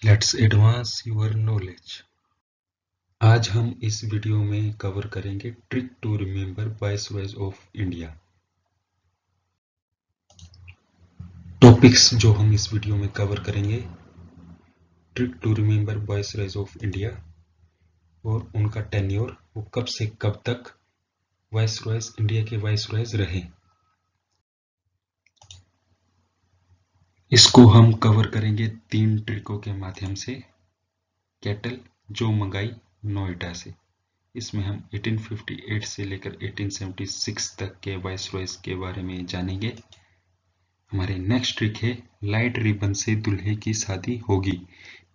Let's advance your knowledge. आज हम इस वीडियो में कवर करेंगे trick to remember viceroys of India. Topics जो हम इस वीडियो में कवर करेंगे, trick to remember viceroys of India और उनका टेन्योर, वो कब से कब तक वाइसरॉयज इंडिया के वाइसरॉयज रहे। इसको हम कवर करेंगे 3 ट्रिकों के माध्यम से। कैटल जो मंगाई नोएडा से, इसमें हम 1858 से लेकर 1876 तक के वाइसरॉयज के बारे में जानेंगे। हमारे नेक्स्ट ट्रिक है लाइट रिबन से दूल्हे की शादी होगी,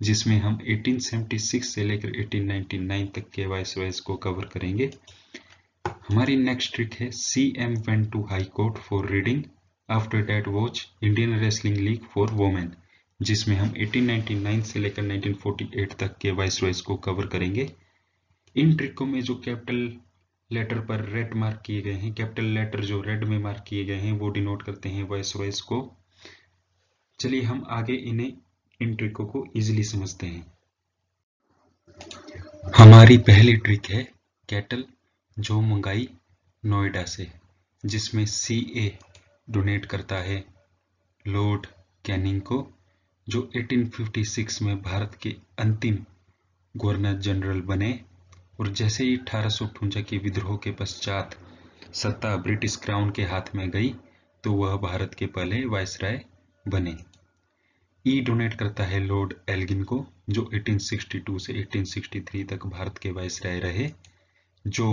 जिसमें हम 1876 से लेकर 1899 तक के वाइसरॉयज को कवर करेंगे। हमारी नेक्स्ट ट्रिक है CM went to high court for reading, after that watch Indian wrestling league for women, जिसमें हम 1899 से लेकर 1948 तक के वाइसरॉयज को कवर करेंगे। इन ट्रिकों में जो कैपिटल लेटर पर रेड मार्क किए गए हैं, कैपिटल लेटर जो रेड में मार्क किए गए हैं, वो डिनोट करते हैं वाइसरॉयज को। चलिए हम आगे इन ट्रिकों को इजीली समझते हैं। हमारी पहली ट्रिक है कैटल जो मंगाई नोएडा से, जिसमें CA डोनेट करता है लॉर्ड कैनिंग को, जो 1856 में भारत के अंतिम गवर्नर जनरल बने। और जैसे ही 1858 के विद्रोह के पश्चात सत्ता ब्रिटिश क्राउन के हाथ में गई, तो वह भारत के पहले वाइसराय बने। ई डोनेट करता है लॉर्ड एल्गिन को, जो 1862 से 1863 तक भारत के वाइसराय रहे। जो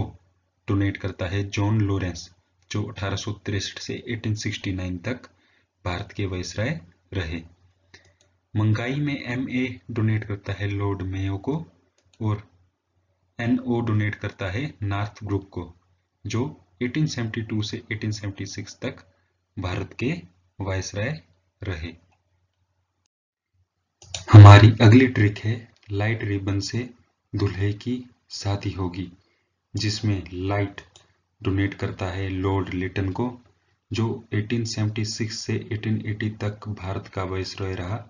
डोनेट करता है जॉन लॉरेंस, जो 1863 से 1869 तक भारत के वाइसराय रहे। मंगाई में MA डोनेट करता है लॉर्ड मेयो को, और NO डोनेट करता है नॉर्थ ब्रुक को, जो 1872 से 1876 तक भारत के वाइसराय रहे। हमारी अगली ट्रिक है लाइट रिबन से दूल्हे की शादी होगी, जिसमें लाइट डोनेट करता है लॉर्ड लिटन को, जो 1876 से 1880 तक भारत का वाइसरॉय रहा।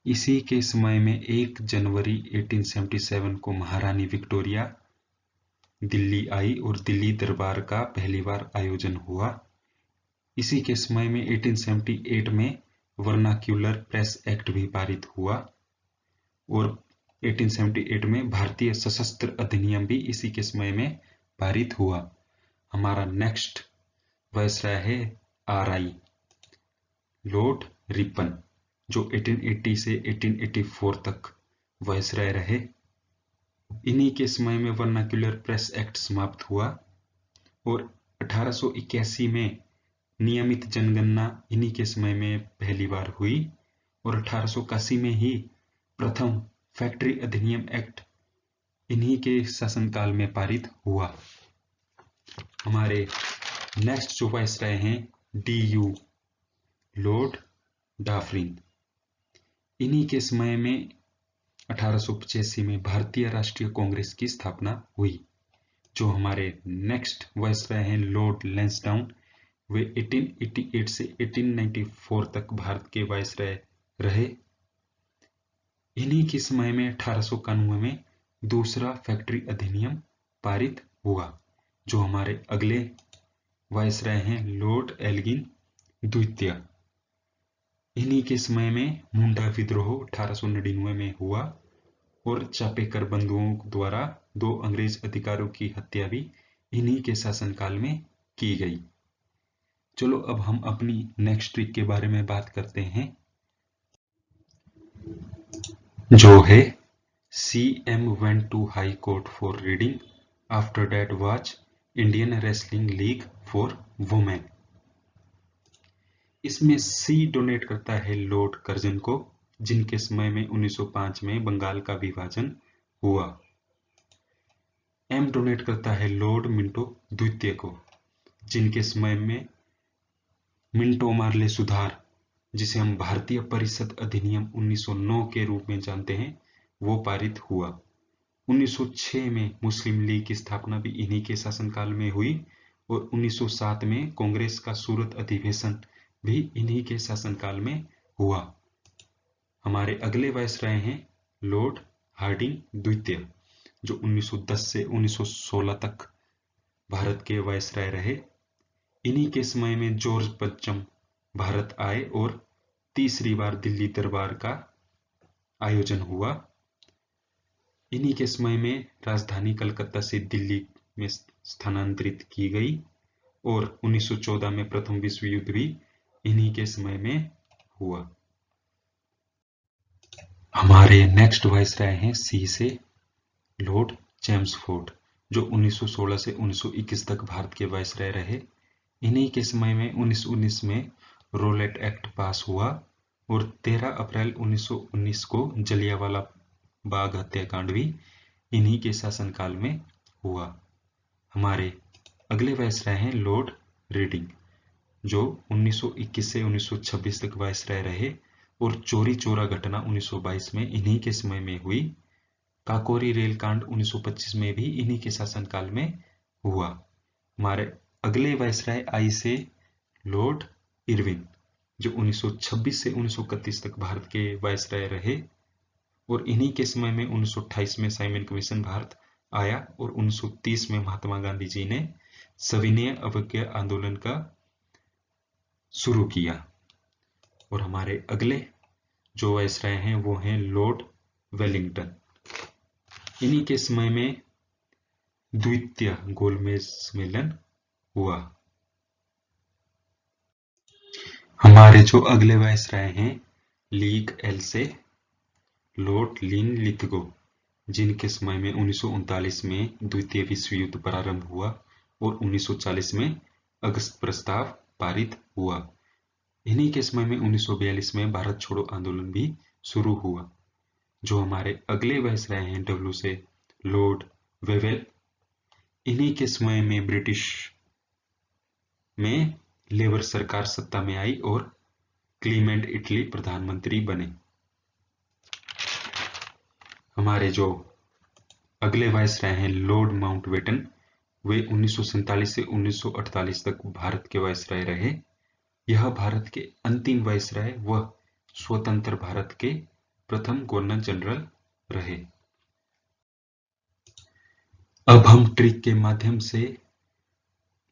इसी के समय में 1 जनवरी 1877 को महारानी विक्टोरिया दिल्ली आई और दिल्ली दरबार का पहली बार आयोजन हुआ। इसी के समय में 1878 में वर्नाक्यूलर प्रेस एक्ट भी पारित हुआ, और 1878 में भारतीय सशस्त्र अधिनियम भी इसी के समय में पारित हुआ। हमारा नेक्स्ट वाइसराय है RI लॉर्ड रिपन, जो 1880 से 1884 तक वाइसराय रहे। इन्हीं के समय में वर्नाक्यूलर प्रेस एक्ट समाप्त हुआ, और 1881 में नियमित जनगणना इन्हीं के समय में पहली बार हुई, और 1881 में ही प्रथम फैक्ट्री अधिनियम एक्ट इन्हीं के शासनकाल में पारित हुआ। हमारे नेक्स्ट जो वाइसराय हैं DU लॉर्ड डाफरिन, इन्हीं के समय में 1885 में भारतीय राष्ट्रीय कांग्रेस की स्थापना हुई। जो हमारे नेक्स्ट वाइसराय हैं लॉर्ड लैंसडाउन, वे 1888 से 1894 तक भारत के वाइसराय रहे। इन्हीं के समय में 1891 में दूसरा फैक्ट्री अधिनियम पारित हुआ। जो हमारे अगले वाइसराय हैं लॉर्ड एल्गिन द्वितीय, इन्हीं के समय में मुंडा विद्रोह 1899 में हुआ, और चापेकर बंधुओं द्वारा 2 अंग्रेज अधिकारियों की हत्या भी इन्हीं के शासनकाल में की गई। चलो अब हम अपनी नेक्स्ट ट्रिक के बारे में बात करते हैं, जो है CM went to high court for reading, after that watch Indian wrestling league for women. इसमें C डोनेट करता है लॉर्ड कर्जन को, जिनके समय में 1905 में बंगाल का विभाजन हुआ। M डोनेट करता है लॉर्ड मिंटो द्वितीय को, जिनके समय में मिंटो मार्ले सुधार, जिसे हम भारतीय परिषद अधिनियम 1909 के रूप में जानते हैं, वो पारित हुआ। 1906 में मुस्लिम लीग की स्थापना भी इन्हीं के शासनकाल में हुई, और 1907 में कांग्रेस का सूरत अधिवेशन भी इन्हीं के शासनकाल में हुआ। हमारे अगले वायसराय हैं लॉर्ड हार्डिंग द्वितीय, जो 1910 से 1916 तक भारत के वायसराय रहे। इन्हीं के समय में जॉर्ज पंचम भारत आए और तीसरी बार दिल्ली दरबार का आयोजन हुआ। इन्हीं के समय में राजधानी कलकत्ता से दिल्ली में स्थानांतरित की गई और 1914 में प्रथम विश्व युद्ध भी इन्हीं के समय में हुआ। हमारे नेक्स्ट वायसराय हैं सी से लॉर्ड चेम्सफोर्ड, जो 1916 से 1921 तक भारत के वायसराय रहे। इन्हीं के समय में 1919 में रोलेट एक्ट पास हुआ और 13 अप्रैल 1919 को जलियांवाला बाग हत्याकांड भी इन्हीं के शासनकाल में हुआ। हमारे अगले वायसराय हैं लॉर्ड रीडिंग, जो 1921 से 1926 तक वायसराय रहे और चोरी चोरा घटना 1922 में इन्हीं के समय में हुई। काकोरी रेल कांड 1925 में भी इन्हीं के शासनकाल में हुआ। हमारे अगले वायसराय आई से लॉर्ड इरविन, जो 1926 से 1931 तक भारत के वायसराय रहे और इन्हीं के समय में 1928 में साइमन कमीशन भारत आया और 1930 में महात्मा गांधी जी ने सविनय अवज्ञा आंदोलन का शुरू किया। और हमारे अगले जो वायसराय हैं वो हैं लॉर्ड वेलिंगटन। इन्हीं के समय में द्वितीय गोलमेज सम्मेलन हुआ। हमारे जो अगले वायसराय हैं लीग एल से लॉर्ड लिन लिथगो, जिनके समय में 1939 में द्वितीय विश्व युद्ध प्रारंभ हुआ और 1940 में अगस्त प्रस्ताव पारित हुआ। इन्हीं के समय में 1942 में भारत छोड़ो आंदोलन भी शुरू हुआ। जो हमारे अगले वायसराय हैं डब्ल्यू से लॉर्ड वेवेल, इन्हीं के समय में ब्रिटिश में लेबर सरकार सत्ता में आई और क्लीमेंट इटली प्रधानमंत्री बने। हमारे जो अगले वायसराय हैं लॉर्ड माउंटबेटन, वे 1947 से 1948 तक भारत के वायसराय रहे। यह भारत के अंतिम वायसराय व स्वतंत्र भारत के प्रथम गवर्नर जनरल रहे। अब हम ट्रिक के माध्यम से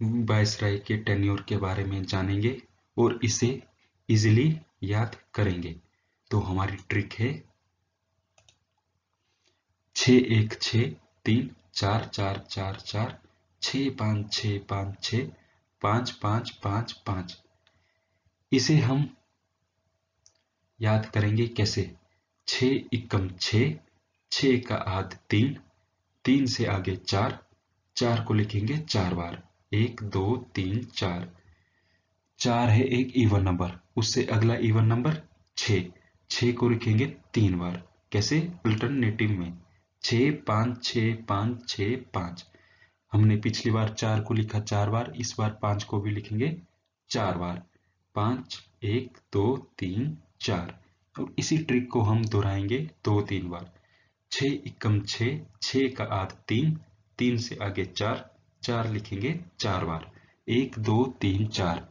वायसराय के टेन्योर के बारे में जानेंगे और इसे इजीली याद करेंगे। तो हमारी ट्रिक है 61634444 6565 5555। इसे हम याद करेंगे कैसे? 6 एकम 6, 6 का आध 3, 3 से आगे 4, 4 को लिखेंगे 4 बार, 1 2 3 4। 4 है एक इवन नंबर, उससे अगला इवन नंबर 6, 6 को लिखेंगे 3 बार। कैसे? अल्टरनेटिव में 6 5 6 5 6 5। हमने पिछली बार 4 को लिखा 4 बार, इस बार 5 को भी लिखेंगे 4 बार। 5 1 2 3 4। और इसी ट्रिक को हम दोहराएंगे 2-3 बार। 6 एकम 6, 6 का आध 3, 3 से आगे 4, 4 लिखेंगे 4 बार, 1 2 3 4।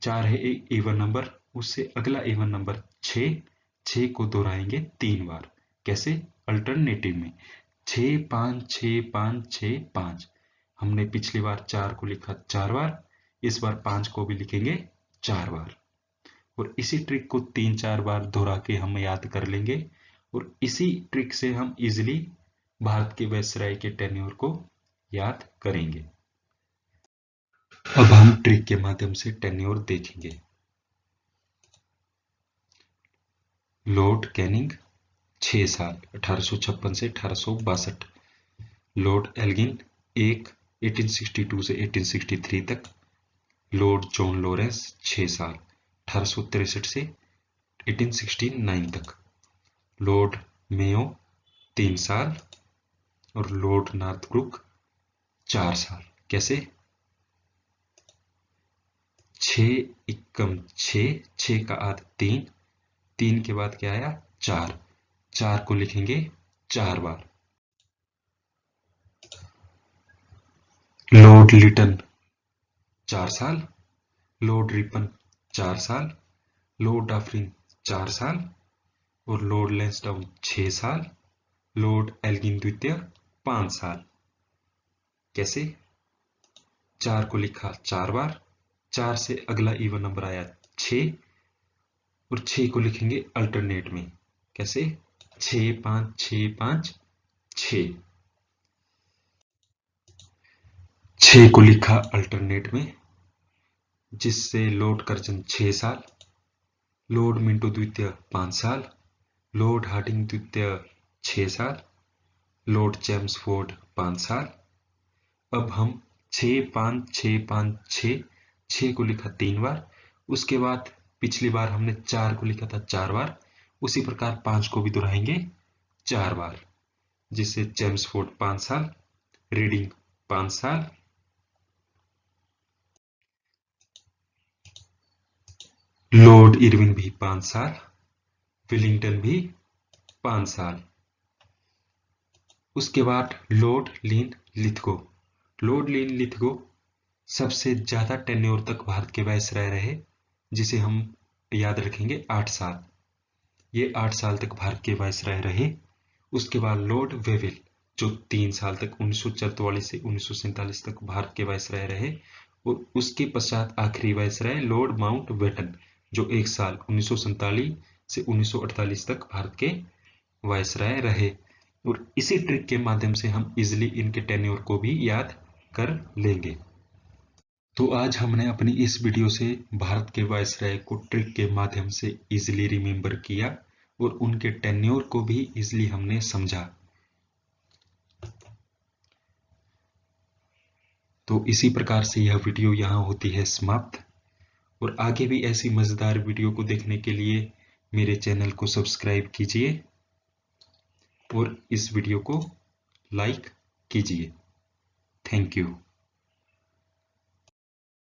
4 है एक इवन नंबर, उससे अगला इवन नंबर 6, 6 को दोहराएंगे 3 बार। कैसे? अल्टरनेटिव में 6 5 6 5 6 5। हमने पिछली बार 4 को लिखा 4 बार, इस बार 5 को भी लिखेंगे 4 बार। और इसी ट्रिक को 3-4 बार दोहरा के हम याद कर लेंगे और इसी ट्रिक से हम इजीली भारत के वायसराय के टेन्योर को याद करेंगे। अब हम ट्रिक के माध्यम से टेन्योर देखेंगे। लॉर्ड कैनिंग 6 साल 1856 से 1862। लॉर्ड एल्गिन 1862 से 1863 तक। लॉर्ड जॉन लॉरेंस 6 साल 1863 से 1869 तक। लॉर्ड मेयो 3 साल और लॉर्ड नॉर्थब्रुक 4 साल। कैसे? 6 एकम 6, 6 का आध 3, 3 के बाद क्या आया 4, 4 को लिखेंगे 4 बार। लॉर्ड लिटन 4 साल, लॉर्ड रिपन 4 साल, लॉर्ड डाफरिन 4 साल, और लॉर्ड लैंसडाउन 6 साल, लॉर्ड एल्गिन द्वितीय 5 साल। कैसे? 4 को लिखा 4 बार, 4 से अगला इवन नंबर आया 6 और 6 को लिखेंगे अल्टरनेट में। कैसे? 6 5 6 5 6। 6 को लिखा अल्टरनेट में, जिससे लॉर्ड कर्जन 6 साल, लॉर्ड मिंटो द्वितीय 5 साल, लॉर्ड हार्डिंग द्वितीय 6 साल, लॉर्ड चेम्सफोर्ड 5 साल। अब हम 6 5 6 5 6, 6 को लिखा 3 बार, उसके बाद पिछली बार हमने 4 को लिखा था 4 बार, उसी प्रकार 5 को भी दोहराएंगे 4 बार, जिससे चेम्सफोर्ड 5 साल, रीडिंग 5 साल, लॉर्ड इरविन भी 5 साल, विलिंगटन भी 5 साल। उसके बाद लॉर्ड लिन लिथगो। लॉर्ड लिन लिथगो सबसे ज्यादा टेन्योर तक भारत के वायसराय रहे, जिसे हम याद रखेंगे 8 साल। ये 8 साल तक भारत के वायसराय रहे। उसके बाद लॉर्ड वेविल, जो 3 साल तक 1944 से 1947 तक भारत के वायसराय रहे, और उसके पश्चात आखिरी वायसराय लॉर्ड माउंट बेटन, जो 1 साल 1947 से 1948 तक भारत के वायसराय रहे। और इसी ट्रिक के माध्यम से हम इजिली इनके टेन्योर को भी याद कर लेंगे। तो आज हमने अपनी इस वीडियो से भारत के वायसराय को ट्रिक के माध्यम से इजिली रिमेंबर किया और उनके टेन्योर को भी इजिली हमने समझा। तो इसी प्रकार से यह वीडियो यहाँ होती है समाप्त, और आगे भी ऐसी मजेदार वीडियो को देखने के लिए मेरे चैनल को सब्सक्राइब कीजिए और इस वीडियो को लाइक कीजिए। Thank you.